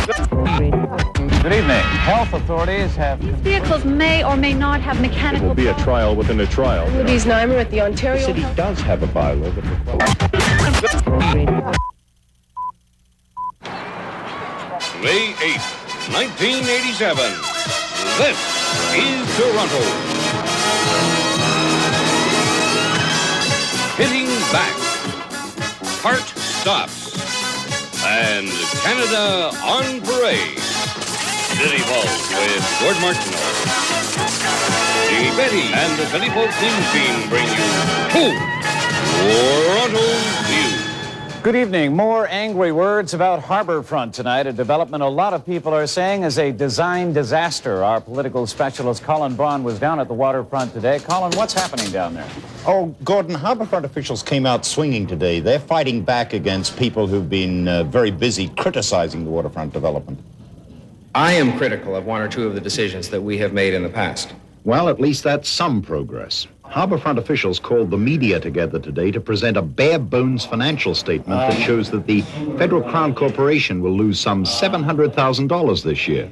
Good evening. Health authorities have... These vehicles may or may not have mechanical... It will be a trial within a trial. Louise Neimer at the Ontario... The city does have a bylaw that requires... May 8th, 1987. This is Toronto. Hitting back. Heart stops. And Canada on parade. CityPulse with Gord Martineau. G. Betty and the CityPulse news team bring you Toronto's View. Good evening. More angry words about Harbourfront tonight, a development a lot of people are saying is a design disaster. Our political specialist Colin Braun was down at the waterfront today. Colin, what's happening down there? Oh, Gordon, Harbourfront officials came out swinging today. They're fighting back against people who've been very busy criticizing the waterfront development. I am critical of one or two of the decisions that we have made in the past. Well, at least that's some progress. Harbourfront officials called the media together today to present a bare-bones financial statement that shows that the Federal Crown Corporation will lose some $700,000 this year.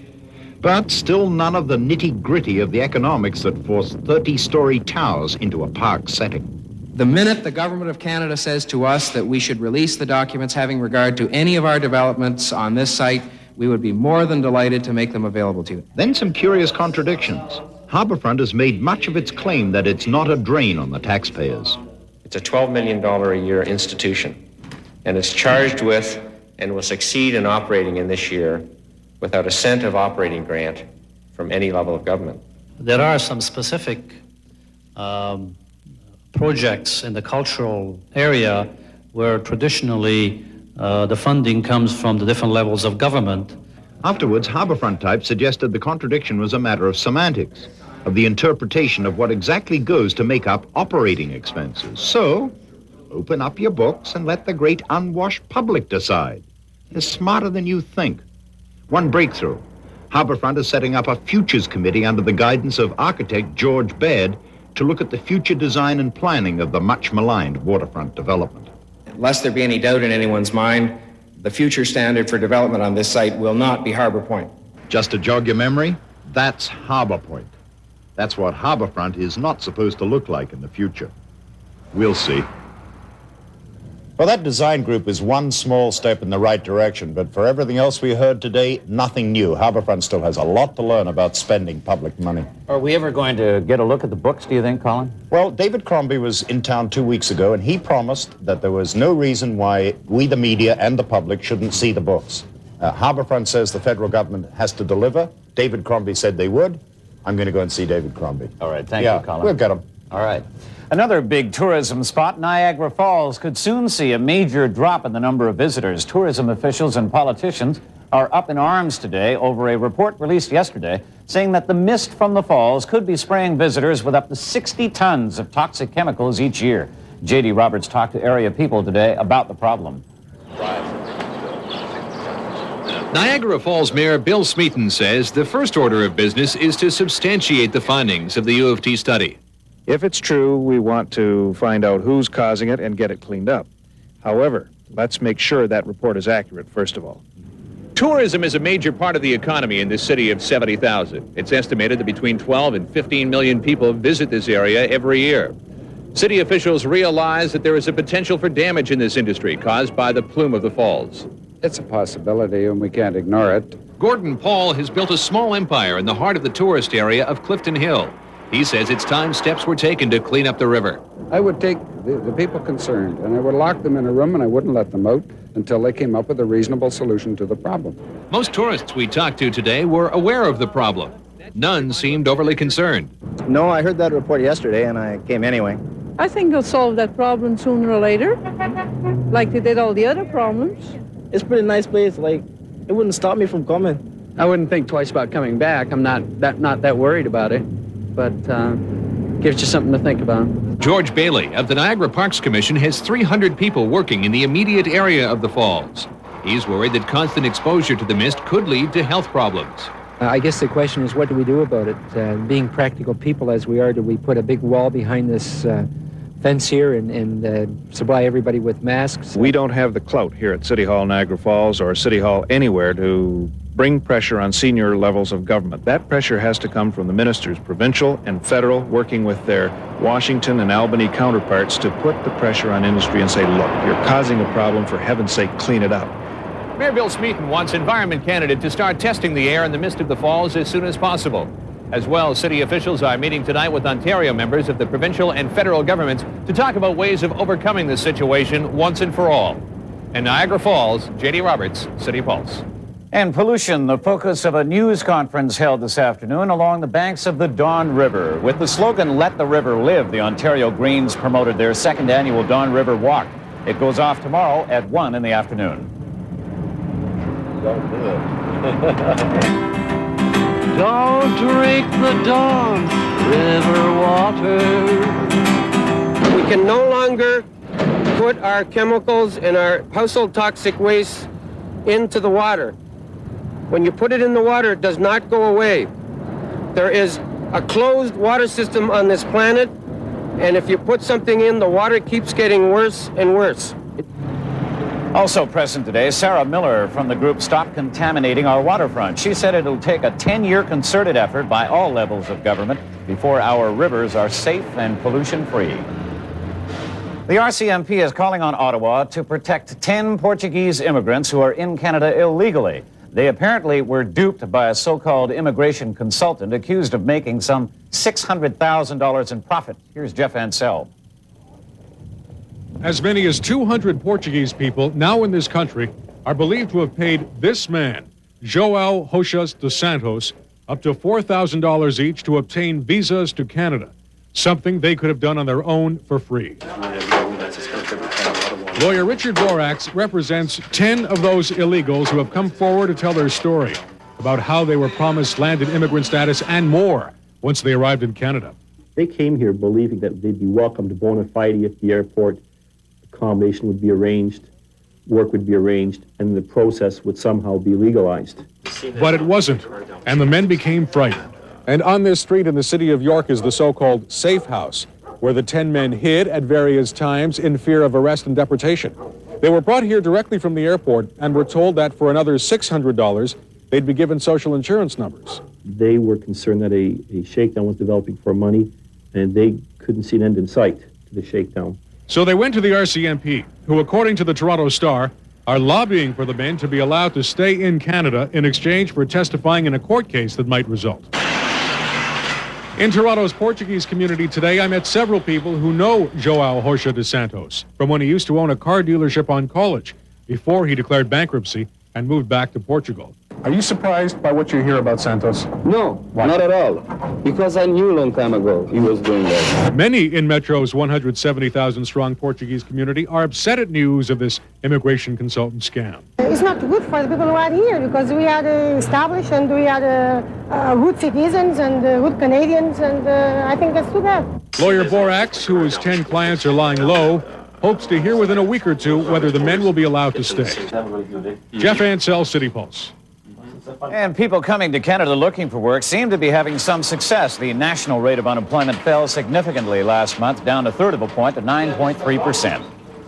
But still none of the nitty-gritty of the economics that force 30-story towers into a park setting. The minute the Government of Canada says to us that we should release the documents having regard to any of our developments on this site, we would be more than delighted to make them available to you. Then some curious contradictions. Harbourfront has made much of its claim that it's not a drain on the taxpayers. It's a $12 million a year institution, and it's charged with and will succeed in operating in this year without a cent of operating grant from any level of government. There are some specific projects in the cultural area where traditionally the funding comes from the different levels of government. Afterwards, Harbourfront type suggested the contradiction was a matter of semantics, of the interpretation of what exactly goes to make up operating expenses. So, open up your books and let the great unwashed public decide. They're smarter than you think. One breakthrough. Harbourfront is setting up a futures committee under the guidance of architect George Baird to look at the future design and planning of the much-maligned waterfront development. Lest there be any doubt in anyone's mind, the future standard for development on this site will not be Harbour Point. Just to jog your memory, that's Harbour Point. That's what Harbourfront is not supposed to look like in the future. We'll see. Well, that design group is one small step in the right direction, but for everything else we heard today, nothing new. Harbourfront still has a lot to learn about spending public money. Are we ever going to get a look at the books, do you think, Colin? Well, David Crombie was in town 2 weeks ago, and he promised that there was no reason why we, the media, and the public shouldn't see the books. Harbourfront says the federal government has to deliver. David Crombie said they would. I'm going to go and see David Crombie. All right, thank you, Colin. We'll get him. All right. Another big tourism spot, Niagara Falls, could soon see a major drop in the number of visitors. Tourism officials and politicians are up in arms today over a report released yesterday saying that the mist from the falls could be spraying visitors with up to 60 tons of toxic chemicals each year. J.D. Roberts talked to area people today about the problem. Niagara Falls Mayor Bill Smeaton says the first order of business is to substantiate the findings of the U of T study. If it's true, we want to find out who's causing it and get it cleaned up. However, let's make sure that report is accurate, first of all. Tourism is a major part of the economy in this city of 70,000. It's estimated that between 12 and 15 million people visit this area every year. City officials realize that there is a potential for damage in this industry caused by the plume of the falls. It's a possibility, and we can't ignore it. Gordon Paul has built a small empire in the heart of the tourist area of Clifton Hill. He says it's time steps were taken to clean up the river. I would take the people concerned, and I would lock them in a room, and I wouldn't let them out until they came up with a reasonable solution to the problem. Most tourists we talked to today were aware of the problem. None seemed overly concerned. No, I heard that report yesterday, and I came anyway. I think they'll solve that problem sooner or later, like they did all the other problems. It's a pretty nice place. Like, it wouldn't stop me from coming. I wouldn't think twice about coming back. I'm not that worried about it, but gives you something to think about. George Bailey of the Niagara Parks Commission has 300 people working in the immediate area of the falls. He's worried that constant exposure to the mist could lead to health problems. I guess the question is, what do we do about it? Being practical people as we are, do we put a big wall behind this fence here and supply everybody with masks. We don't have the clout here at City Hall Niagara Falls or City Hall anywhere to bring pressure on senior levels of government. That pressure has to come from the ministers, provincial and federal, working with their Washington and Albany counterparts to put the pressure on industry and say, look, you're causing a problem, for heaven's sake, clean it up. Mayor Bill Smeaton wants Environment Canada to start testing the air in the midst of the falls as soon as possible. As well, city officials are meeting tonight with Ontario members of the provincial and federal governments to talk about ways of overcoming this situation once and for all. In Niagara Falls, J.D. Roberts, CityPulse. And pollution, the focus of a news conference held this afternoon along the banks of the Don River. With the slogan, Let the River Live, the Ontario Greens promoted their second annual Don River Walk. It goes off tomorrow at 1 in the afternoon. Don't do it. Don't drink the Don River water. We can no longer put our chemicals and our household toxic waste into the water. When you put it in the water, it does not go away. There is a closed water system on this planet, and if you put something in, the water keeps getting worse and worse. Also present today, Sarah Miller from the group Stop Contaminating Our Waterfront. She said it'll take a 10-year concerted effort by all levels of government before our rivers are safe and pollution-free. The RCMP is calling on Ottawa to protect 10 Portuguese immigrants who are in Canada illegally. They apparently were duped by a so-called immigration consultant accused of making some $600,000 in profit. Here's Jeff Ansell. As many as 200 Portuguese people now in this country are believed to have paid this man, João Roxas dos Santos, up to $4,000 each to obtain visas to Canada, something they could have done on their own for free. Lawyer Richard Borax represents 10 of those illegals who have come forward to tell their story about how they were promised landed immigrant status and more once they arrived in Canada. They came here believing that they'd be welcomed bona fide at the airport, accommodation would be arranged, work would be arranged, and the process would somehow be legalized. But it wasn't, and the men became frightened. And on this street in the city of York is the so-called safe house, where the 10 men hid at various times in fear of arrest and deportation. They were brought here directly from the airport and were told that for another $600, they'd be given social insurance numbers. They were concerned that a shakedown was developing for money, and they couldn't see an end in sight to the shakedown. So they went to the RCMP, who, according to the Toronto Star, are lobbying for the men to be allowed to stay in Canada in exchange for testifying in a court case that might result. In Toronto's Portuguese community today, I met several people who know João Roxas dos Santos from when he used to own a car dealership on College before he declared bankruptcy and moved back to Portugal. Are you surprised by what you hear about Santos? No, not at all. Because I knew a long time ago he was doing that. Many in Metro's 170,000-strong Portuguese community are upset at news of this immigration consultant scam. It's not good for the people who are here because we are established and we are good citizens and good Canadians, and I think that's too bad. Lawyer Borax, whose 10 clients are lying low, hopes to hear within a week or two whether the men will be allowed to stay. Jeff Ansell, CityPulse. And people coming to Canada looking for work seem to be having some success. The national rate of unemployment fell significantly last month, down a third of a point to 9.3%.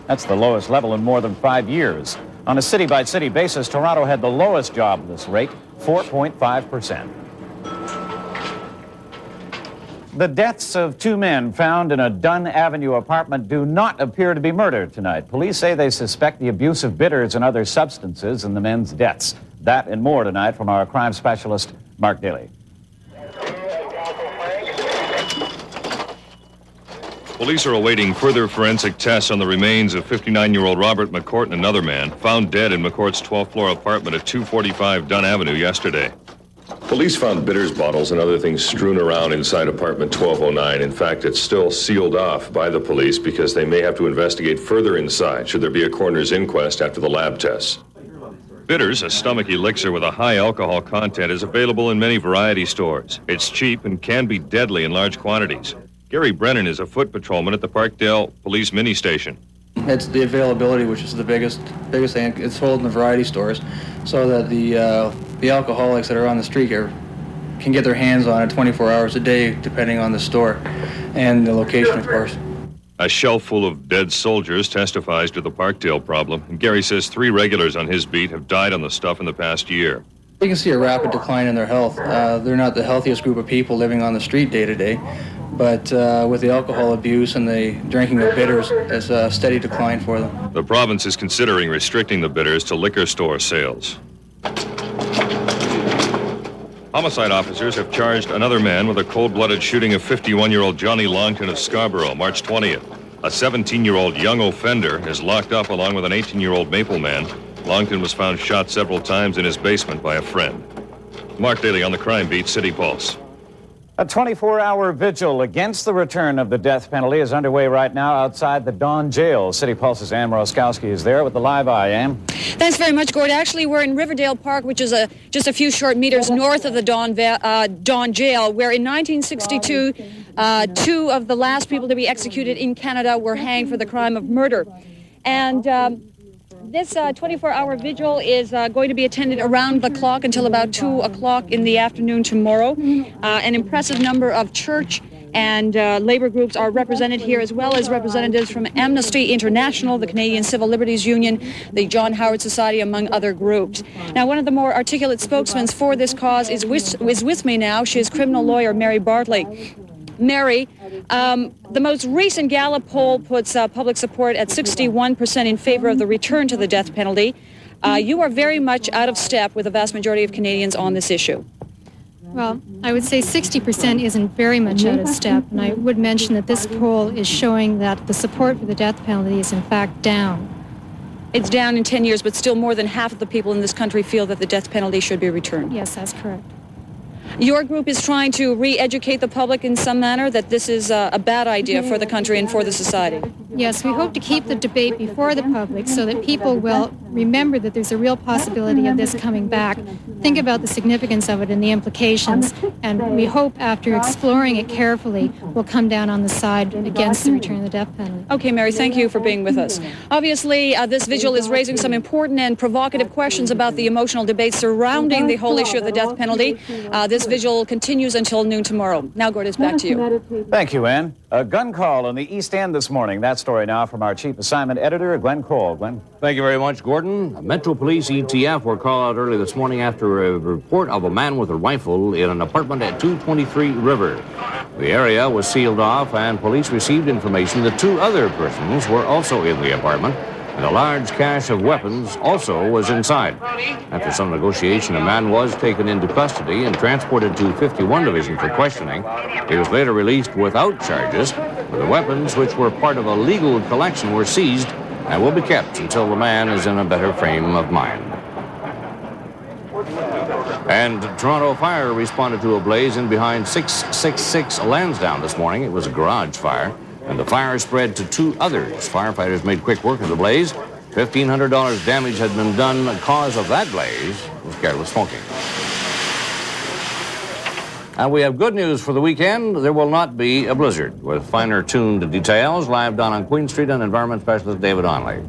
That's the lowest level in more than 5 years. On a city-by-city basis, Toronto had the lowest jobless rate, 4.5%. The deaths of 2 men found in a Dunn Avenue apartment do not appear to be murder tonight. Police say they suspect the abuse of bitters and other substances in the men's deaths. That and more tonight from our crime specialist, Mark Daly. Police are awaiting further forensic tests on the remains of 59-year-old Robert McCourt and another man found dead in McCourt's 12th floor apartment at 245 Dunn Avenue yesterday. Police found bitters bottles and other things strewn around inside apartment 1209. In fact, it's still sealed off by the police because they may have to investigate further inside should there be a coroner's inquest after the lab tests. Bitters, a stomach elixir with a high alcohol content, is available in many variety stores. It's cheap and can be deadly in large quantities. Gary Brennan is a foot patrolman at the Parkdale Police Mini Station. It's the availability, which is the biggest thing. It's sold in the variety stores, so that the alcoholics that are on the street here can get their hands on it 24 hours a day, depending on the store and the location, of course. A shelf full of dead soldiers testifies to the Parkdale problem, and Gary says 3 regulars on his beat have died on the stuff in the past year. You can see a rapid decline in their health. They're not the healthiest group of people living on the street day to day, but with the alcohol abuse and the drinking of bitters, it's a steady decline for them. The province is considering restricting the bitters to liquor store sales. Homicide officers have charged another man with a cold-blooded shooting of 51-year-old Johnny Longton of Scarborough, March 20th. A 17-year-old young offender is locked up along with an 18-year-old Maple man. Longton was found shot several times in his basement by a friend. Mark Daly on the crime beat, CityPulse. A 24-hour vigil against the return of the death penalty is underway right now outside the Dawn Jail. CityPulse's Ann Moroskowski is there with the live eye. Ann? Thanks very much, Gord. Actually, we're in Riverdale Park, which is just a few short meters north of the Dawn Jail, where in 1962, 2 of the last people to be executed in Canada were hanged for the crime of murder. And this 24-hour vigil is going to be attended around the clock until about 2 o'clock in the afternoon tomorrow. An impressive number of church and labor groups are represented here, as well as representatives from Amnesty International, the Canadian Civil Liberties Union, the John Howard Society, among other groups. Now, one of the more articulate spokesmen for this cause is with me now. She is criminal lawyer Mary Bartley. Mary, the most recent Gallup poll puts public support at 61% in favor of the return to the death penalty. You are very much out of step with the vast majority of Canadians on this issue. Well, I would say 60% isn't very much out of step, and I would mention that this poll is showing that the support for the death penalty is in fact down. It's down in 10 years, but still more than half of the people in this country feel that the death penalty should be returned. Yes, that's correct. Your group is trying to re-educate the public in some manner that this is a bad idea for the country and for the society. Yes, we hope to keep the debate before the public so that people will remember that there's a real possibility of this coming back, think about the significance of it and the implications, and we hope after exploring it carefully, we'll come down on the side against the return of the death penalty. Okay, Mary, thank you for being with us. Obviously, this vigil is raising some important and provocative questions about the emotional debate surrounding the whole issue of the death penalty. This vigil continues until noon tomorrow. Now, Gord, it's back to you. Thank you, Ann. A gun call in the East End this morning. That story now from our chief assignment editor, Glenn Cole. Glenn? Thank you very much, Gordon. Metro Police ETF were called out early this morning after a report of a man with a rifle in an apartment at 223 River. The area was sealed off, and police received information that 2 other persons were also in the apartment, and a large cache of weapons also was inside. After some negotiation, a man was taken into custody and transported to 51 Division for questioning. He was later released without charges, but the weapons, which were part of a legal collection, were seized and will be kept until the man is in a better frame of mind. And Toronto Fire responded to a blaze in behind 666 Lansdowne this morning. It was a garage fire, and the fire spread to 2 others. Firefighters made quick work of the blaze. $1,500 damage had been done. The cause of that blaze was careless smoking. And we have good news for the weekend. There will not be a blizzard. With finer tuned details, live down on Queen Street and environment specialist David Onley.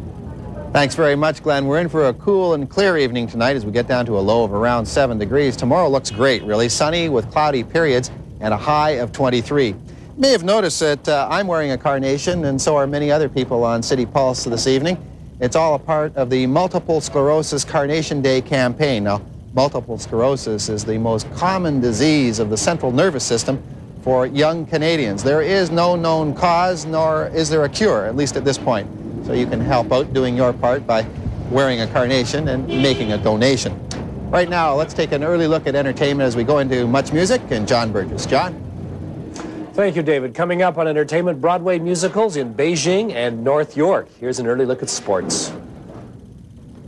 Thanks very much, Glenn. We're in for a cool and clear evening tonight as we get down to a low of around 7 degrees. Tomorrow looks great, really sunny with cloudy periods and a high of 23. You may have noticed that I'm wearing a carnation, and so are many other people on City Pulse this evening. It's all a part of the Multiple Sclerosis Carnation Day campaign. Now, multiple sclerosis is the most common disease of the central nervous system for young Canadians. There is no known cause, nor is there a cure, at least at this point. So you can help out doing your part by wearing a carnation and making a donation. Right now, let's take an early look at entertainment as we go into Much Music and John Burgess. John? Thank you, David. Coming up on entertainment, Broadway musicals in Beijing and North York. Here's an early look at sports.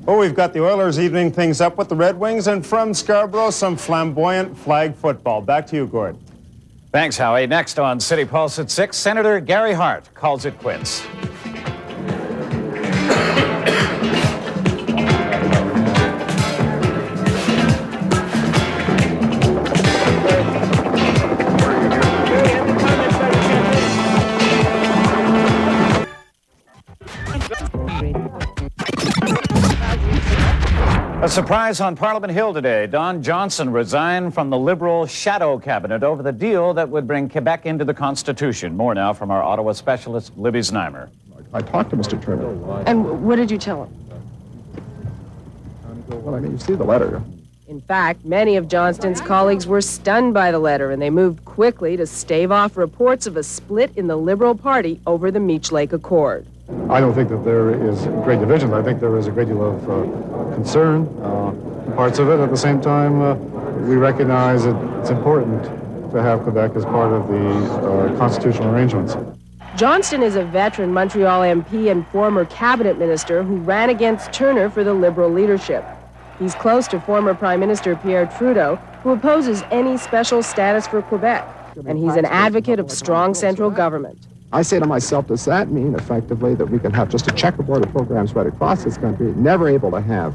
Oh, we've got the Oilers evening things up with the Red Wings, and from Scarborough, some flamboyant flag football. Back to you, Gord. Thanks, Howie. Next on City Pulse at 6, Senator Gary Hart calls it quits. A surprise on Parliament Hill today. Don Johnson resigned from the Liberal shadow cabinet over the deal that would bring Quebec into the Constitution. More now from our Ottawa specialist, Libby Znaimer. I talked to Mr. Turner. And what did you tell him? Well, I mean, you see the letter. In fact, many of Johnston's colleagues were stunned by the letter, and they moved quickly to stave off reports of a split in the Liberal Party over the Meech Lake Accord. I don't think that there is great division. I think there is a great deal of concern, parts of it. At the same time, we recognize that it's important to have Quebec as part of the constitutional arrangements. Johnston is a veteran Montreal MP and former cabinet minister who ran against Turner for the Liberal leadership. He's close to former Prime Minister Pierre Trudeau, who opposes any special status for Quebec, and he's an advocate of strong central government. I say to myself, does that mean effectively that we can have just a checkerboard of programs right across this country, never able to have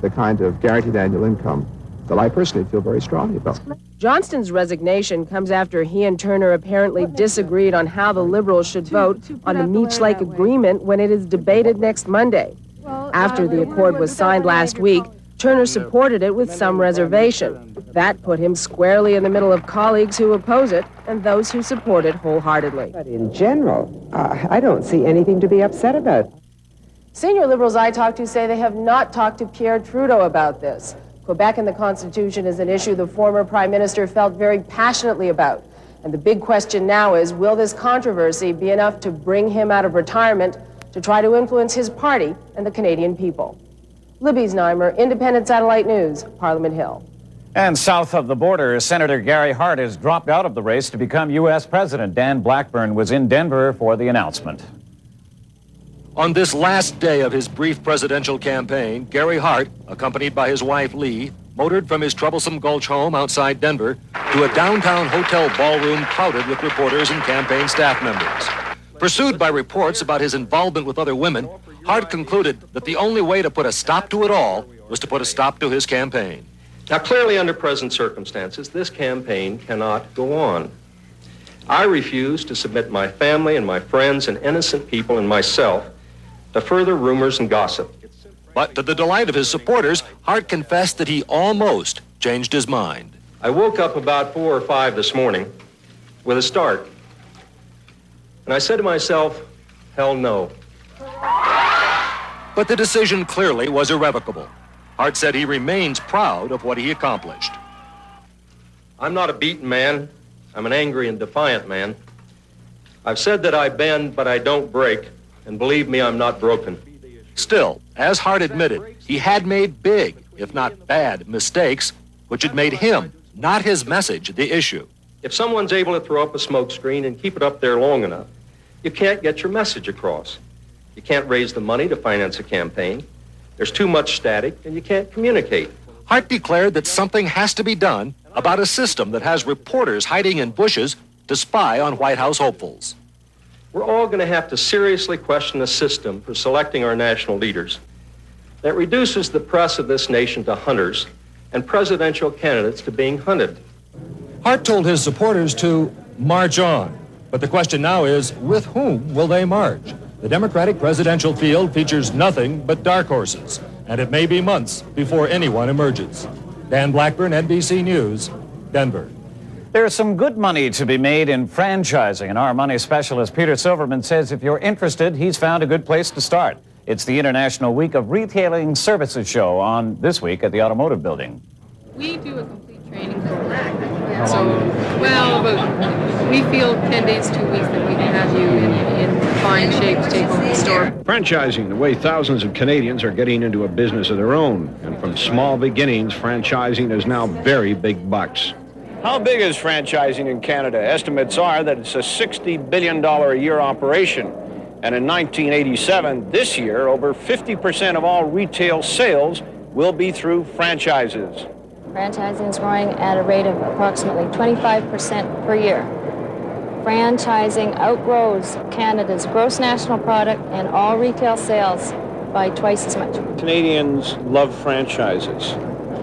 the kind of guaranteed annual income that I personally feel very strongly about? Johnston's resignation comes after he and Turner apparently disagreed on how the Liberals should vote on the Meech Lake Agreement when it is debated next Monday. After the accord was signed last week, Turner supported it with some reservation. That put him squarely in the middle of colleagues who oppose it and those who support it wholeheartedly. But in general, I don't see anything to be upset about. Senior Liberals I talked to say they have not talked to Pierre Trudeau about this. Quebec and the Constitution is an issue the former Prime Minister felt very passionately about. And the big question now is, will this controversy be enough to bring him out of retirement to try to influence his party and the Canadian people? Libby Znaimer, Independent Satellite News, Parliament Hill. And south of the border, Senator Gary Hart has dropped out of the race to become U.S. President. Dan Blackburn was in Denver for the announcement. On this last day of his brief presidential campaign, Gary Hart, accompanied by his wife Lee, motored from his troublesome Gulch home outside Denver to a downtown hotel ballroom crowded with reporters and campaign staff members. Pursued by reports about his involvement with other women, Hart concluded that the only way to put a stop to it all was to put a stop to his campaign. Now, clearly, under present circumstances, this campaign cannot go on. I refuse to submit my family and my friends and innocent people and myself to further rumors and gossip. But to the delight of his supporters, Hart confessed that he almost changed his mind. I woke up about 4 or 5 this morning with a start. And I said to myself, hell no. But the decision clearly was irrevocable. Hart said he remains proud of what he accomplished. I'm not a beaten man. I'm an angry and defiant man. I've said that I bend, but I don't break. And believe me, I'm not broken. Still, as Hart admitted, he had made big, if not bad, mistakes, which had made him, not his message, the issue. If someone's able to throw up a smoke screen and keep it up there long enough, you can't get your message across. You can't raise the money to finance a campaign. There's too much static, and you can't communicate. Hart declared that something has to be done about a system that has reporters hiding in bushes to spy on White House hopefuls. We're all going to have to seriously question the system for selecting our national leaders that reduces the press of this nation to hunters and presidential candidates to being hunted. Hart told his supporters to march on. But the question now is, with whom will they march? The Democratic presidential field features nothing but dark horses, and it may be months before anyone emerges. Dan Blackburn, NBC News, Denver. There's some good money to be made in franchising, and our money specialist Peter Silverman says if you're interested, he's found a good place to start. It's the International Week of Retailing Services show on this week at the Automotive Building. We do a complete training program. But we feel 10 days, 2 weeks that we can have you in fine shape to take over the store. Franchising, the way thousands of Canadians are getting into a business of their own. And from small beginnings, franchising is now very big bucks. How big is franchising in Canada? Estimates are that it's a $60 billion a year operation. And in 1987, this year, over 50% of all retail sales will be through franchises. Franchising is growing at a rate of approximately 25% per year. Franchising outgrows Canada's gross national product and all retail sales by twice as much. Canadians love franchises.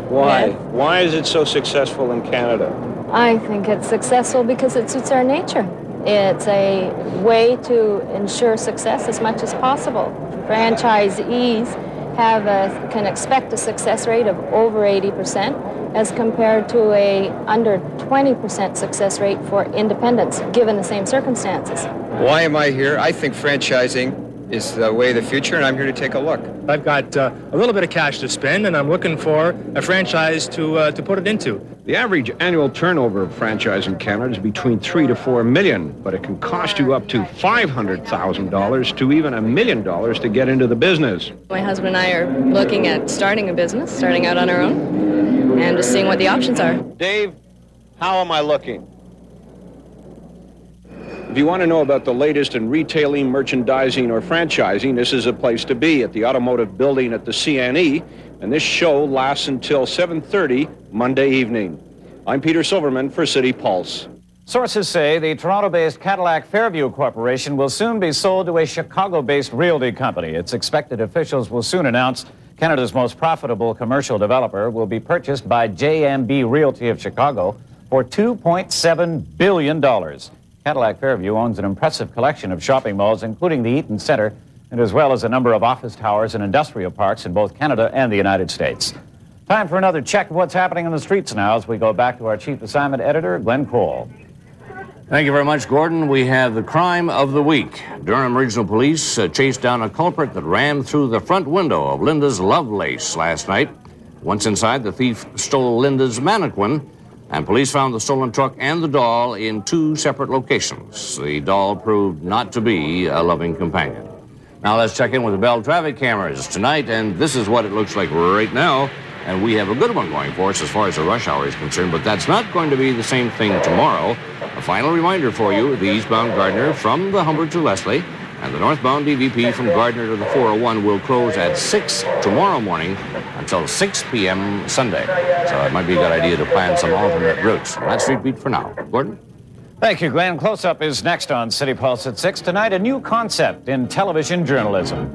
Why? Yes. Why is it so successful in Canada? I think it's successful because it suits our nature. It's a way to ensure success as much as possible. Franchisees can expect a success rate of over 80% as compared to a under 20% success rate for independents, given the same circumstances. Why am I here? I think franchising is the way of the future, and I'm here to take a look. I've got a little bit of cash to spend, and I'm looking for a franchise to put it into. The average annual turnover of franchise in Canada is between $3 to $4 million, but it can cost you up to $500,000 to even $1 million to get into the business. My husband and I are looking at starting a business, starting out on our own, and just seeing what the options are. Dave, how am I looking? If you want to know about the latest in retailing, merchandising, or franchising, this is a place to be at the Automotive Building at the CNE, and this show lasts until 7:30 Monday evening. I'm Peter Silverman for CityPulse. Sources say the Toronto-based Cadillac Fairview Corporation will soon be sold to a Chicago-based realty company. It's expected officials will soon announce Canada's most profitable commercial developer will be purchased by JMB Realty of Chicago for $2.7 billion. Cadillac Fairview owns an impressive collection of shopping malls, including the Eaton Centre, and as well as a number of office towers and industrial parks in both Canada and the United States. Time for another check of what's happening in the streets now as we go back to our chief assignment editor, Glenn Cole. Thank you very much, Gordon. We have the crime of the week. Durham Regional Police chased down a culprit that ran through the front window of Linda's Lovelace last night. Once inside, the thief stole Linda's mannequin, and police found the stolen truck and the doll in two separate locations. The doll proved not to be a loving companion. Now let's check in with the Bell traffic cameras tonight, and this is what it looks like right now. And we have a good one going for us as far as the rush hour is concerned, but that's not going to be the same thing tomorrow. A final reminder for you, the eastbound Gardiner from the Humber to Leslie and the northbound DVP from Gardiner to the 401 will close at 6 tomorrow morning until 6 p.m. Sunday. So it might be a good idea to plan some alternate routes. That's Street Beat for now. Gordon? Thank you, Glenn. Close-Up is next on City Pulse at 6. Tonight, a new concept in television journalism.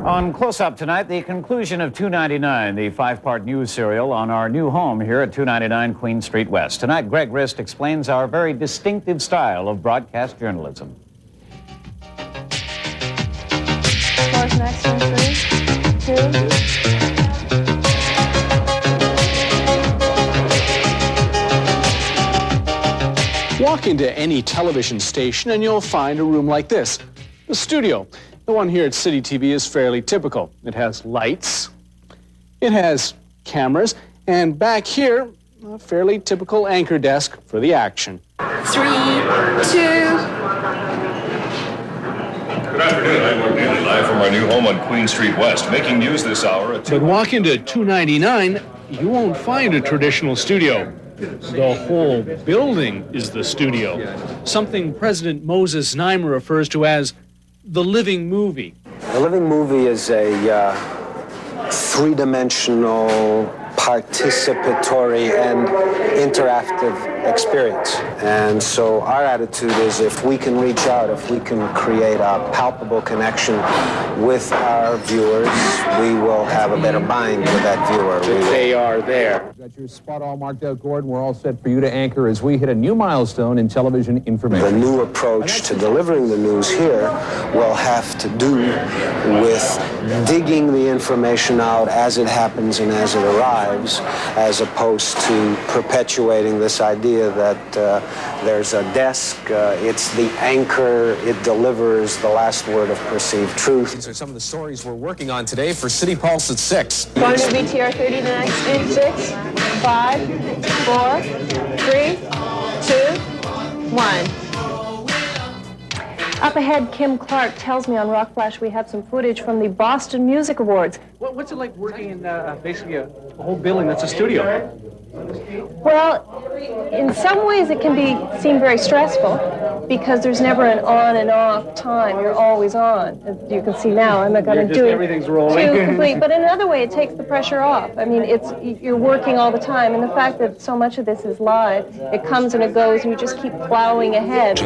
On Close-Up tonight, the conclusion of 299, the 5-part news serial on our new home here at 299 Queen Street West. Tonight, Greg Rist explains our very distinctive style of broadcast journalism. Floor's next in 3, 2. Walk into any television station and you'll find a room like this, the studio. The one here at City TV is fairly typical. It has lights, it has cameras, and back here, a fairly typical anchor desk for the action. 3, 2. Good afternoon. I'm Mark Daly, live from our new home on Queen Street West. Making news this hour at 2. But walk into 299, you won't find a traditional studio. The whole building is the studio, something President Moses Naimer refers to as the living movie. The living movie is a three-dimensional, participatory, and interactive experience. And so our attitude is if we can reach out, if we can create a palpable connection with our viewers, we will have a better bind with that viewer. They are there. Got your spot all marked out, Gordon. We're all set for you to anchor as we hit a new milestone in television information. The new approach to delivering the news here will have to do with digging the information out as it happens and as it arrives, as opposed to perpetuating this idea that there's a desk, it's the anchor, it delivers the last word of perceived truth. These are some of the stories we're working on today for City Pulse at 6. Going to BTR 30 the next in 6, 5, 4, 3, 2, 1. Up ahead, Kim Clark tells me on Rock Flash we have some footage from the Boston Music Awards. What's it like working in basically a whole building that's a studio? Well, in some ways it can seem very stressful because there's never an on and off time. You're always on. As you can see now, I'm not going to do it everything's rolling. too complete. But in another way, it takes the pressure off. I mean, you're working all the time, and the fact that so much of this is live, it comes and it goes, and you just keep plowing ahead.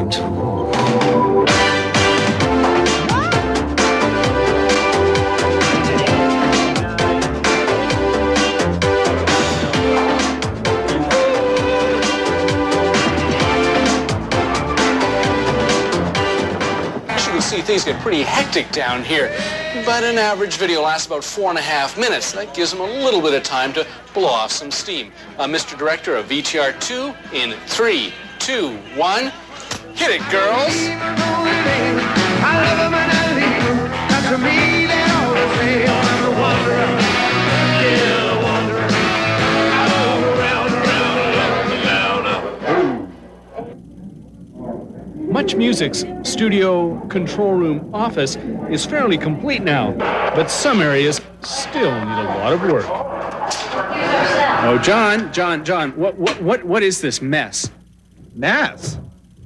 things get pretty hectic down here. But an average video lasts about 4.5 minutes. That gives them a little bit of time to blow off some steam. Mr. Director of VTR 2 in 3, 2, 1. Hit it, girls. Much Music's studio, control room, office is fairly complete now, but some areas still need a lot of work. Oh, John, what is this mess? Mess?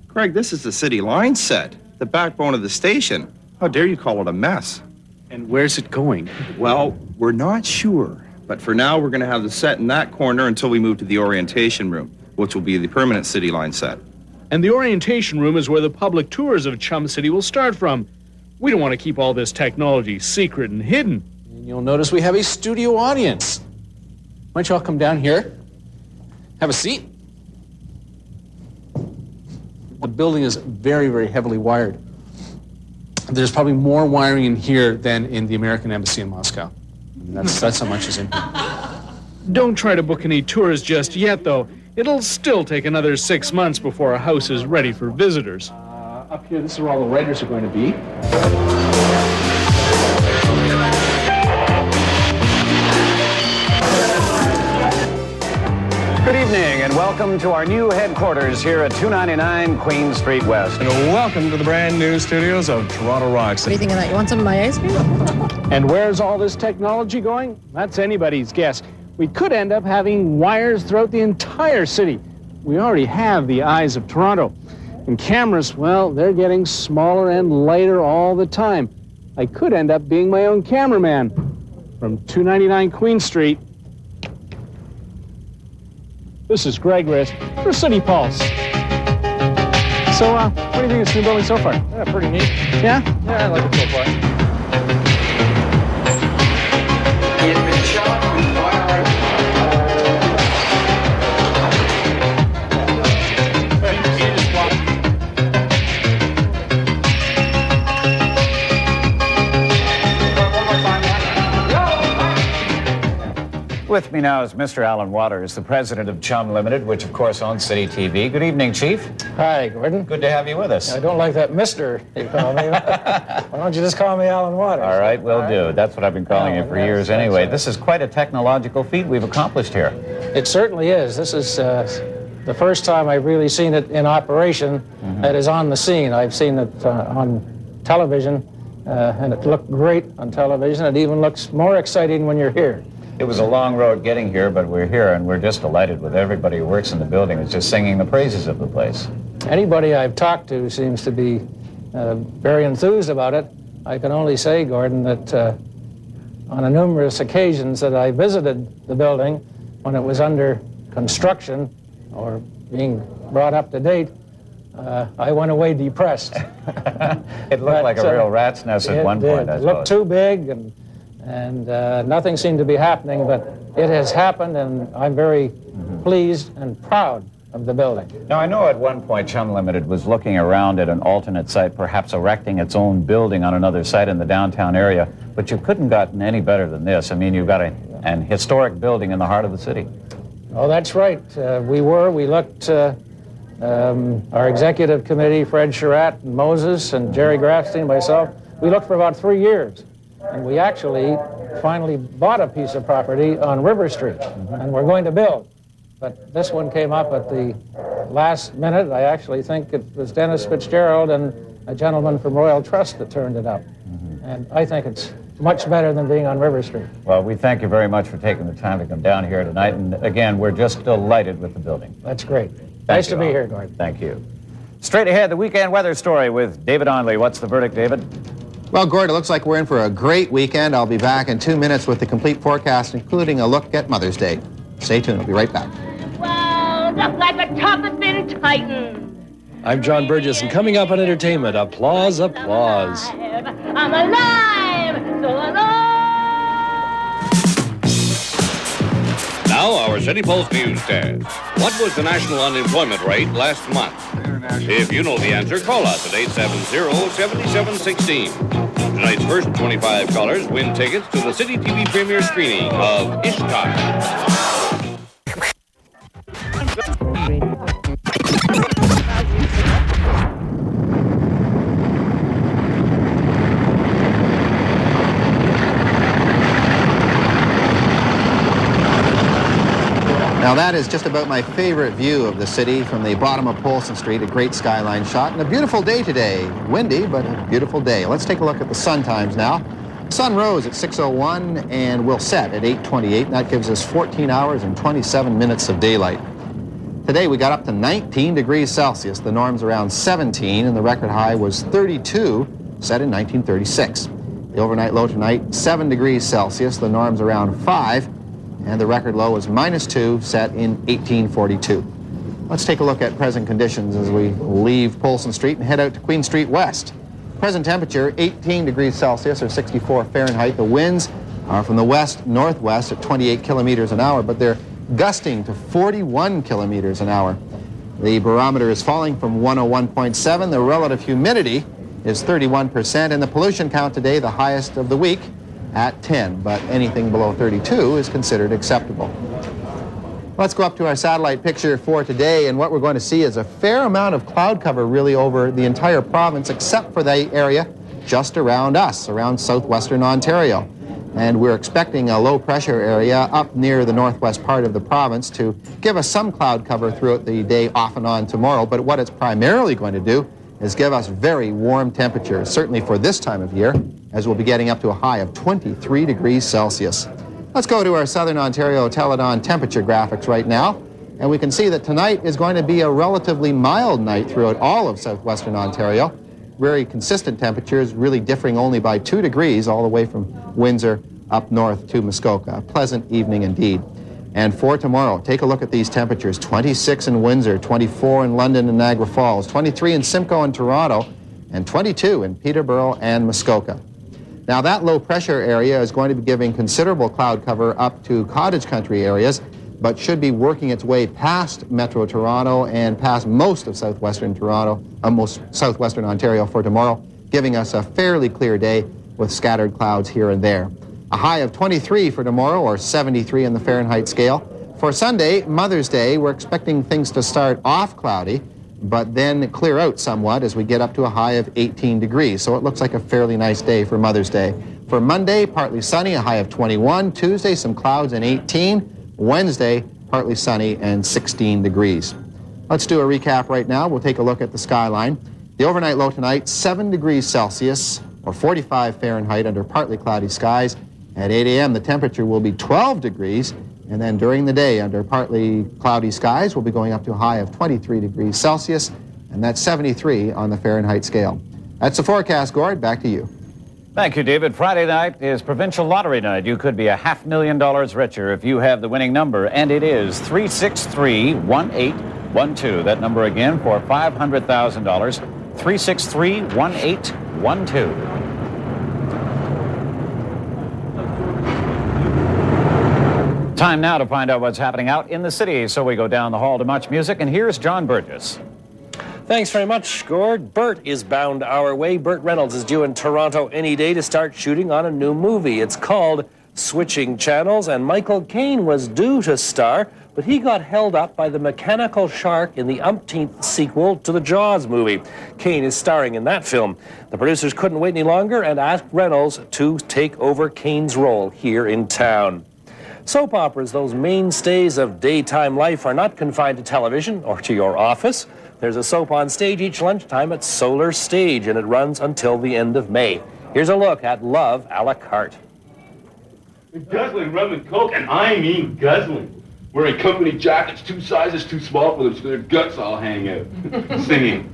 Craig, this is the city line set, the backbone of the station. How dare you call it a mess? And where's it going? Well, we're not sure, but for now we're going to have the set in that corner until we move to the orientation room, which will be the permanent city line set. And the orientation room is where the public tours of Chumcity will start from. We don't want to keep all this technology secret and hidden. And you'll notice we have a studio audience. Why don't you all come down here? Have a seat. The building is very, very heavily wired. There's probably more wiring in here than in the American Embassy in Moscow. That's how much is in here. Don't try to book any tours just yet, though. It'll still take another 6 months before a house is ready for visitors. Up here, this is where all the writers are going to be. Good evening and welcome to our new headquarters here at 299 Queen Street West. And welcome to the brand new studios of Toronto Rocks. What do you think of that? You want some of my ice cream? And where's all this technology going? That's anybody's guess. We could end up having wires throughout the entire city. We already have the eyes of Toronto. And cameras, well, they're getting smaller and lighter all the time. I could end up being my own cameraman. From 299 Queen Street, this is Greg Rist for CityPulse. So, what do you think of this new building so far? Yeah, pretty neat. Yeah? Yeah, I like it so far. With me now is Mr. Alan Waters, the president of Chum Limited, which of course owns City TV. Good evening, Chief. Hi, Gordon. Good to have you with us. I don't like that Mr. you call me. Why don't you just call me Alan Waters? All right, will do. That's what I've been calling you for years anyway. Right. This is quite a technological feat we've accomplished here. It certainly is. This is the first time I've really seen it in operation that is on the scene. I've seen it on television, and it looked great on television. It even looks more exciting when you're here. It was a long road getting here, but we're here, and we're just delighted with everybody who works in the building. It's just singing the praises of the place. Anybody I've talked to seems to be very enthused about it. I can only say, Gordon, that on a numerous occasions that I visited the building when it was under construction or being brought up to date, I went away depressed. It looked like a real rat's nest at one point, I suppose. It looked too big, and nothing seemed to be happening, but it has happened, and I'm very pleased and proud of the building. Now, I know at one point Chum Limited was looking around at an alternate site, perhaps erecting its own building on another site in the downtown area, but you couldn't gotten any better than this. I mean, you've got an historic building in the heart of the city. Oh, that's right. We looked, our executive committee, Fred Surratt and Moses and Jerry Grafstein, myself, we looked for about 3 years. And we actually finally bought a piece of property on River Street, and we're going to build. But this one came up at the last minute. I actually think it was Dennis Fitzgerald and a gentleman from Royal Trust that turned it up. And I think it's much better than being on River Street. Well, we thank you very much for taking the time to come down here tonight. And again, we're just delighted with the building. That's great. Nice to be here, Gordon. Thank you. Straight ahead, the weekend weather story with David Onley. What's the verdict, David? Well, Gord, it looks like we're in for a great weekend. I'll be back in 2 minutes with the complete forecast, including a look at Mother's Day. Stay tuned. I'll be right back. Well, just like a top has been tightened. I'm John Burgess, and coming up on entertainment, applause, applause. I'm alive, so alive. Now, our CityPulse news test. What was the national unemployment rate last month? If you know the answer, call us at 870-7716. Tonight's first 25 callers win tickets to the City TV premiere screening of Ishtar. Now that is just about my favorite view of the city from the bottom of Polson Street, a great skyline shot, and a beautiful day today. Windy, but a beautiful day. Let's take a look at the sun times now. Sun rose at 6:01 and will set at 8:28, and that gives us 14 hours and 27 minutes of daylight. Today we got up to 19 degrees Celsius. The norm's around 17, and the record high was 32, set in 1936. The overnight low tonight, 7 degrees Celsius. The norm's around 5. And the record low was -2, set in 1842. Let's take a look at present conditions as we leave Polson Street and head out to Queen Street West. Present temperature, 18 degrees Celsius or 64 Fahrenheit. The winds are from the west-northwest at 28 kilometers an hour, but they're gusting to 41 kilometers an hour. The barometer is falling from 101.7. The relative humidity is 31%, and the pollution count today, the highest of the week, at 10, but anything below 32 is considered acceptable. Let's go up to our satellite picture for today, and what we're going to see is a fair amount of cloud cover really over the entire province, except for the area just around us, around southwestern Ontario. And we're expecting a low pressure area up near the northwest part of the province to give us some cloud cover throughout the day off and on tomorrow, but what it's primarily going to do is give us very warm temperatures, certainly for this time of year, as we'll be getting up to a high of 23 degrees Celsius. Let's go to our Southern Ontario Teledon temperature graphics right now, and we can see that tonight is going to be a relatively mild night throughout all of southwestern Ontario. Very consistent temperatures, really differing only by 2 degrees all the way from Windsor up north to Muskoka. A pleasant evening indeed. And for tomorrow, take a look at these temperatures. 26 in Windsor, 24 in London and Niagara Falls, 23 in Simcoe and Toronto, and 22 in Peterborough and Muskoka. Now that low pressure area is going to be giving considerable cloud cover up to cottage country areas, but should be working its way past Metro Toronto and past most of southwestern Toronto, most southwestern Ontario for tomorrow, giving us a fairly clear day with scattered clouds here and there. A high of 23 for tomorrow, or 73 in the Fahrenheit scale. For Sunday, Mother's Day, we're expecting things to start off cloudy, but then clear out somewhat as we get up to a high of 18 degrees. So it looks like a fairly nice day for Mother's Day. For Monday, partly sunny, a high of 21. Tuesday, some clouds and 18. Wednesday, partly sunny and 16 degrees. Let's do a recap right now. We'll take a look at the skyline. The overnight low tonight, 7 degrees Celsius, or 45 Fahrenheit under partly cloudy skies. At 8 a.m., the temperature will be 12 degrees, and then during the day, under partly cloudy skies, we'll be going up to a high of 23 degrees Celsius, and that's 73 on the Fahrenheit scale. That's the forecast, Gord. Back to you. Thank you, David. Friday night is provincial lottery night. You could be $500,000 richer if you have the winning number, and it is 363-1812. That number again for $500,000, 363-1812. Time now to find out what's happening out in the city. So we go down the hall to Much Music, and here's John Burgess. Thanks very much, Gord. Burt is bound our way. Burt Reynolds is due in Toronto any day to start shooting on a new movie. It's called Switching Channels, and Michael Caine was due to star, but he got held up by the mechanical shark in the umpteenth sequel to the Jaws movie. Caine is starring in that film. The producers couldn't wait any longer and asked Reynolds to take over Caine's role here in town. Soap operas, those mainstays of daytime life, are not confined to television or to your office. There's a soap on stage each lunchtime at Solar Stage, and it runs until the end of May. Here's a look at Love a la carte. Guzzling rum and coke, and I mean guzzling. Wearing company jackets 2 sizes too small for them so their guts all hang out. Singing,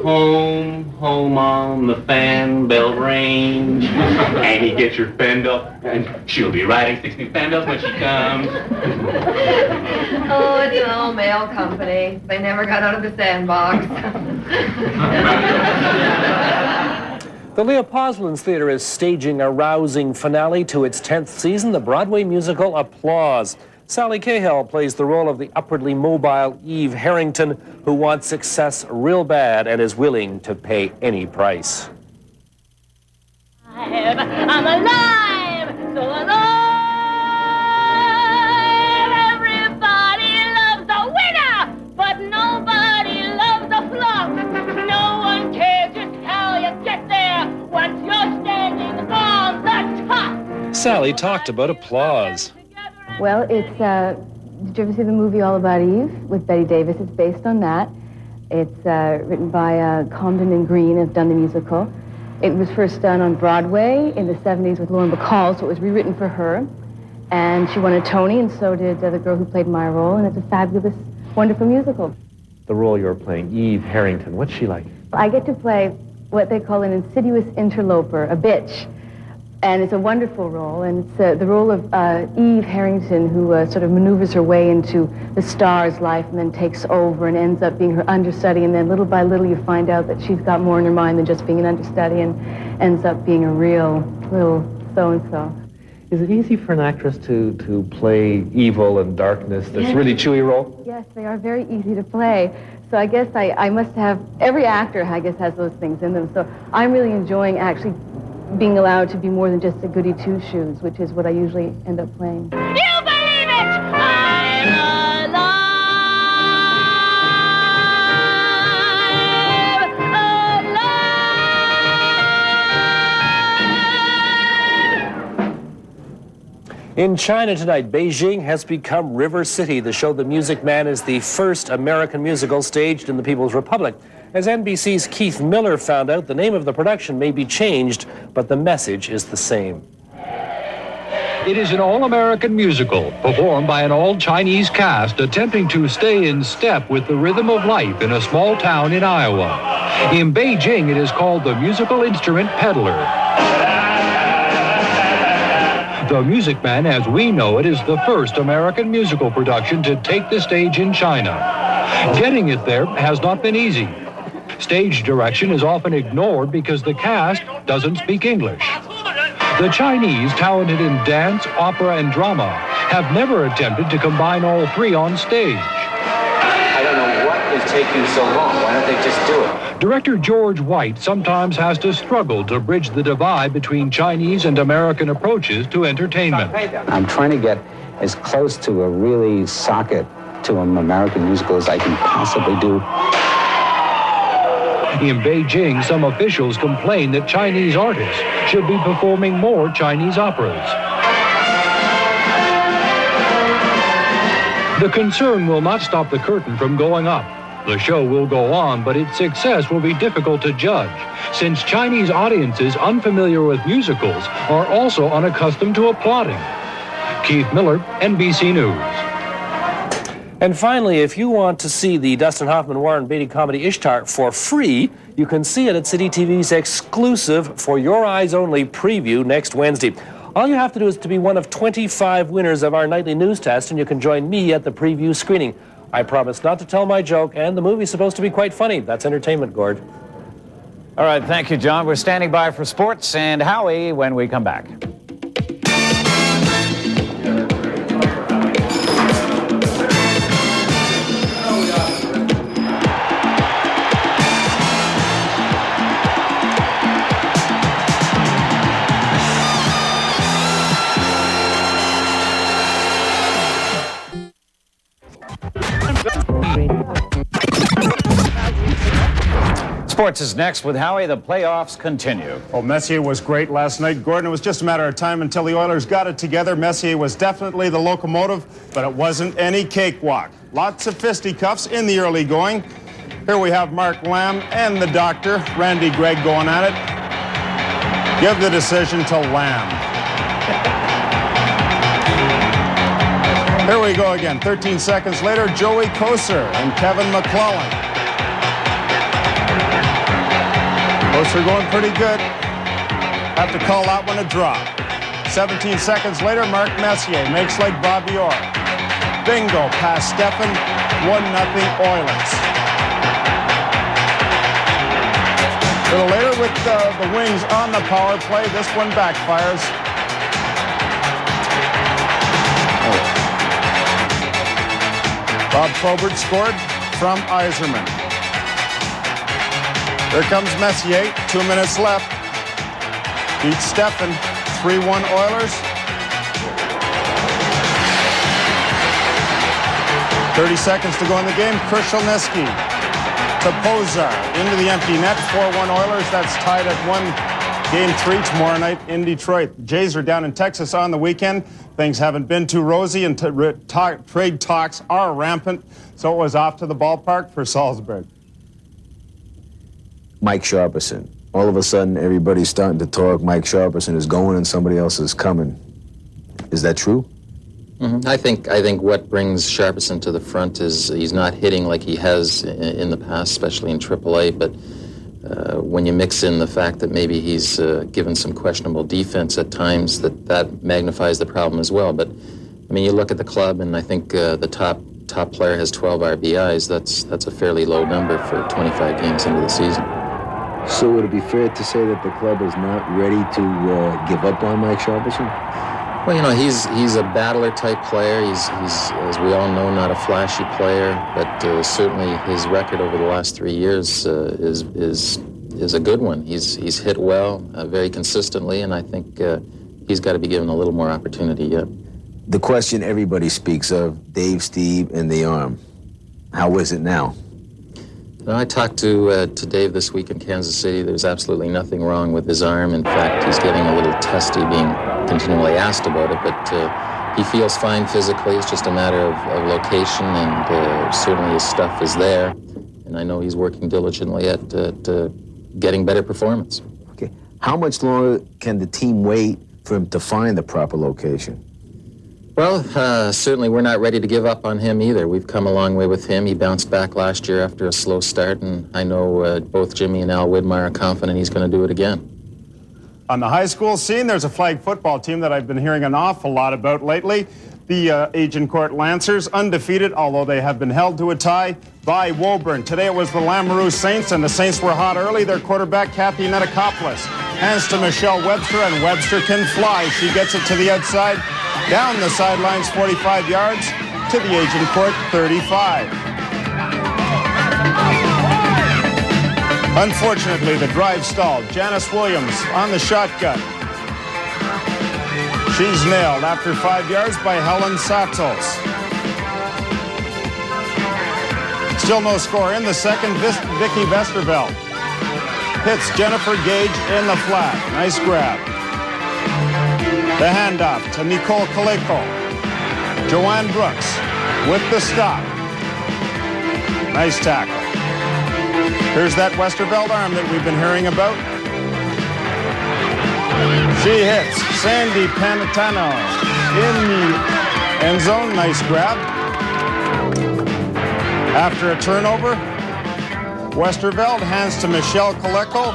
home, home on the fan bell range. Annie, get your fendel, and she'll be riding 6 new fendels when she comes. Oh, it's an all-male company. They never got out of the sandbox. The Leopoldlands Theatre is staging a rousing finale to its 10th season, the Broadway musical Applause. Sally Cahill plays the role of the upwardly mobile Eve Harrington, who wants success real bad and is willing to pay any price. I'm alive, so alive. Everybody loves a winner, but nobody loves a flop. No one cares just how you get there once you're standing on the top. Sally talked about applause. Well, did you ever see the movie All About Eve with Betty Davis? It's based on that. It's written by Comden and Green, have done the musical. It was first done on Broadway in the 70s with Lauren Bacall, so it was rewritten for her. And she won a Tony, and so did the girl who played my role, and it's a fabulous, wonderful musical. The role you're playing, Eve Harrington, what's she like? I get to play what they call an insidious interloper, a bitch. And it's a wonderful role, and it's the role of Eve Harrington, who sort of maneuvers her way into the star's life and then takes over and ends up being her understudy, and then little by little you find out that she's got more in her mind than just being an understudy and ends up being a real little so-and-so. Is it easy for an actress to play evil and darkness, this really chewy role? Yes, they are very easy to play. So I guess I must have, every actor, I guess, has those things in them. So I'm really enjoying actually being allowed to be more than just a goody two-shoes, which is what I usually end up playing. You believe it! I'm alive! In China tonight, Beijing has become River City. The show The Music Man is the first American musical staged in the People's Republic. As NBC's Keith Miller found out, the name of the production may be changed, but the message is the same. It is an all-American musical performed by an all-Chinese cast attempting to stay in step with the rhythm of life in a small town in Iowa. In Beijing, it is called The Musical Instrument Peddler. The Music Man, as we know it, is the first American musical production to take the stage in China. Getting it there has not been easy. Stage direction is often ignored because the cast doesn't speak English. The Chinese, talented in dance, opera, and drama, have never attempted to combine all three on stage. I don't know what is taking so long. Why don't they just do it? Director George White sometimes has to struggle to bridge the divide between Chinese and American approaches to entertainment. I'm trying to get as close to a really socket to an American musical as I can possibly do. In Beijing, some officials complain that Chinese artists should be performing more Chinese operas. The concern will not stop the curtain from going up. The show will go on, but its success will be difficult to judge, since Chinese audiences unfamiliar with musicals are also unaccustomed to applauding. Keith Miller, NBC News. And finally, if you want to see the Dustin Hoffman, Warren Beatty comedy Ishtar for free, you can see it at City TV's exclusive For Your Eyes Only preview next Wednesday. All you have to do is to be one of 25 winners of our nightly news test, and you can join me at the preview screening. I promise not to tell my joke, and the movie's supposed to be quite funny. That's entertainment, Gord. All right, thank you, John. We're standing by for sports and Howie when we come back. Sports is next with Howie. The playoffs continue. Well, Messier was great last night, Gordon. It was just a matter of time until the Oilers got it together. Messier was definitely the locomotive, but it wasn't any cakewalk. Lots of fisticuffs in the early going. Here we have Mark Lamb and the doctor, Randy Gregg, going at it. Give the decision to Lamb. Here we go again. 13 seconds later, Joey Koser and Kevin McClellan. Koser going pretty good. Have to call that one a draw. 17 seconds later, Mark Messier makes like Bobby Orr. Bingo past Stefan. 1-0 Oilers. A little later with the Wings on the power play. This one backfires. Bob Probert scored from Iserman. Here comes Messier, 2 minutes left. Beats Steffen, 3-1 Oilers. 30 seconds to go in the game. Krushelnyski to Pozar into the empty net. 4-1 Oilers. That's tied at 1. Game 3 tomorrow night in Detroit. The Jays are down in Texas on the weekend. Things haven't been too rosy, and trade talks are rampant. So it was off to the ballpark for Salzburg. Mike Sharperson. All of a sudden, everybody's starting to talk. Mike Sharperson is going and somebody else is coming. Is that true? Mm-hmm. I think what brings Sharperson to the front is he's not hitting like he has in the past, especially in AAA, but when you mix in the fact that maybe he's given some questionable defense at times, that magnifies the problem as well. But, I mean, you look at the club, and I think the top player has 12 RBIs. That's a fairly low number for 25 games into the season. So would it be fair to say that the club is not ready to give up on Mike Sharperson? Well, you know, he's a battler-type player. He's, as we all know, not a flashy player, but certainly his record over the last 3 years is a good one. He's hit well, very consistently, and I think he's got to be given a little more opportunity yet. The question everybody speaks of, Dave, Steve, and the arm. How is it now? I talked to Dave this week in Kansas City. There's absolutely nothing wrong with his arm. In fact, he's getting a little testy, being continually asked about it, but he feels fine physically. It's just a matter of location, and certainly his stuff is there. And I know he's working diligently at getting better performance. Okay. How much longer can the team wait for him to find the proper location? Well, certainly we're not ready to give up on him either. We've come a long way with him. He bounced back last year after a slow start, and I know both Jimmy and Al Widmar are confident he's going to do it again. On the high school scene, there's a flag football team that I've been hearing an awful lot about lately. The Agincourt Lancers, undefeated, although they have been held to a tie by Woburn. Today it was the Lamoureux Saints, and the Saints were hot early. Their quarterback, Kathy Metakopoulos, hands to Michelle Webster, and Webster can fly. She gets it to the outside, down the sidelines 45 yards to the Agincourt 35. Unfortunately, the drive stalled. Janice Williams on the shotgun. She's nailed after 5 yards by Helen Satzels. Still no score in the second. Vicky Vesterveld hits Jennifer Gage in the flat. Nice grab. The handoff to Nicole Kaleko. Joanne Brooks with the stop. Nice tackle. Here's that Westerveld arm that we've been hearing about. She hits Sandy Panatano in the end zone. Nice grab. After a turnover, Westerveld hands to Michelle Kaleko,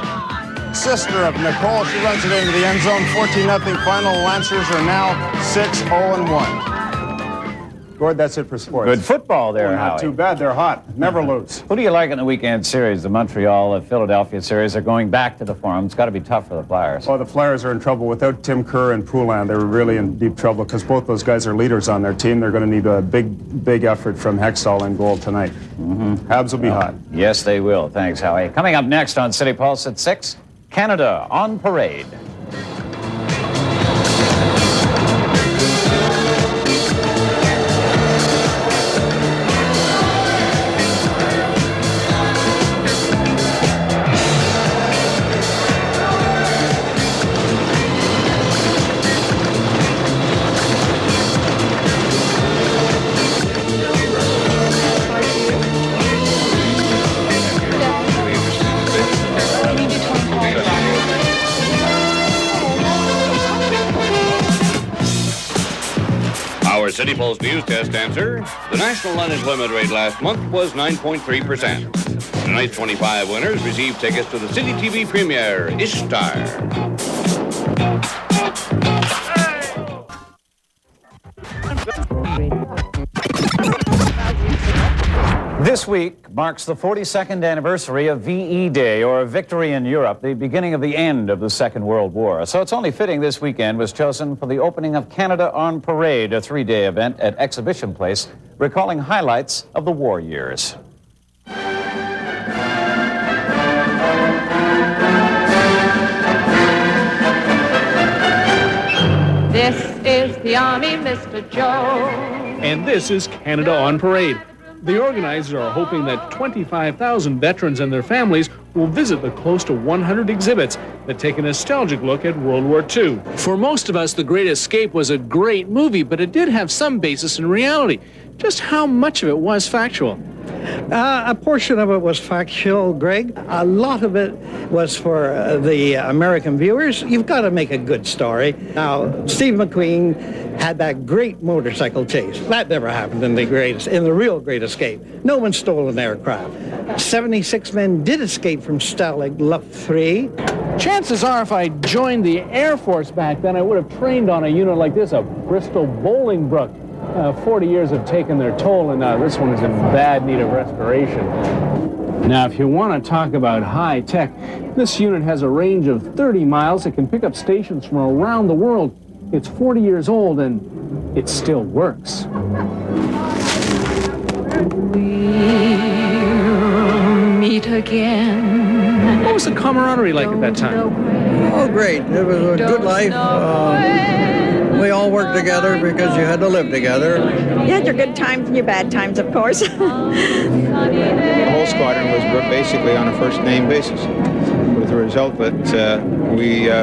sister of Nicole. She runs it into the end zone. 14-0 final. Lancers are now 6-0-1. Gord, that's it for sports. Good football there, Not Howie. too bad. They're hot. Never lose. Who do you like in the weekend series? The Montreal-Philadelphia series. They're going back to the Forum. It's got to be tough for the Flyers. Oh, the Flyers are in trouble. Without Tim Kerr and Poulin, they were really in deep trouble because both those guys are leaders on their team. They're going to need a big effort from Hextall in goal tonight. Habs will be hot. Yes, they will. Thanks, Howie. Coming up next on City Pulse at 6, Canada on parade. Our CityPulse news test answer: the national unemployment rate last month was 9.3%. Tonight's 25 winners received tickets to the City TV premiere, Ishtar. This week marks the 42nd anniversary of VE Day, or Victory in Europe, the beginning of the end of the Second World War. So it's only fitting this weekend was chosen for the opening of Canada on Parade, a 3-day event at Exhibition Place, recalling highlights of the war years. This is the Army, Mr. Joe. And this is Canada on Parade. The organizers are hoping that 25,000 veterans and their families will visit the close to 100 exhibits that take a nostalgic look at World War II. For most of us, The Great Escape was a great movie, but it did have some basis in reality. Just how much of it was factual? A portion of it was factual, Greg. A lot of it was for the American viewers. You've got to make a good story. Now, Steve McQueen had that great motorcycle chase. That never happened in the real Great Escape. No one stole an aircraft. 76 men did escape from Stalag Luft 3. Chances are if I joined the Air Force back then, I would have trained on a unit like this, a Bristol Bolingbroke. 40 years have taken their toll, and this one is in bad need of restoration. Now, if you want to talk about high tech, this unit has a range of 30 miles. It can pick up stations from around the world. It's 40 years old, and it still works. We'll meet again. What was the camaraderie like at that time? Oh, great. It was a good life. We all worked together because you had to live together. You had your good times and your bad times, of course. The whole squadron was basically on a first-name basis, with the result that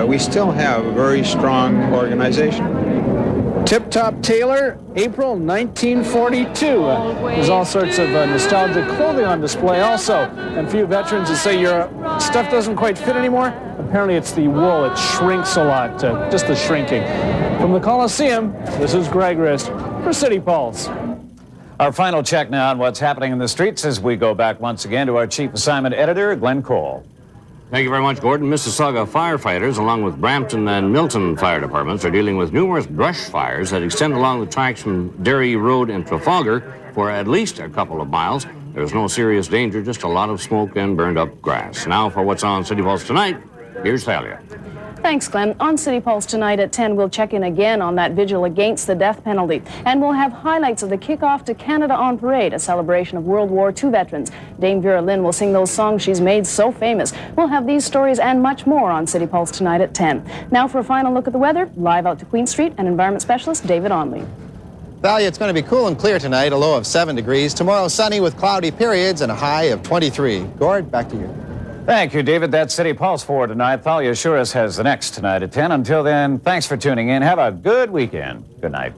we still have a very strong organization. Tip Top Tailor, April 1942. There's all sorts of nostalgic clothing on display also. And for you veterans who say your stuff doesn't quite fit anymore, apparently it's the wool. It shrinks a lot, just the shrinking. From the Coliseum, this is Greg Rist for CityPulse. Our final check now on what's happening in the streets as we go back once again to our chief assignment editor, Glenn Cole. Thank you very much, Gordon. Mississauga firefighters, along with Brampton and Milton fire departments, are dealing with numerous brush fires that extend along the tracks from Derry Road in Trafalgar for at least a couple of miles. There's no serious danger, just a lot of smoke and burned up grass. Now for what's on CityPulse tonight, here's Thalia. Thanks, Glenn. On CityPulse tonight at 10, we'll check in again on that vigil against the death penalty. And we'll have highlights of the kickoff to Canada on Parade, a celebration of World War II veterans. Dame Vera Lynn will sing those songs she's made so famous. We'll have these stories and much more on CityPulse tonight at 10. Now for a final look at the weather, live out to Queen Street and environment specialist David Onley. Thalia, it's going to be cool and clear tonight, a low of 7 degrees. Tomorrow, sunny with cloudy periods and a high of 23. Gord, back to you. Thank you, David. That's CityPulse for tonight. Thalia Shuras has the next tonight at 10. Until then, thanks for tuning in. Have a good weekend. Good night.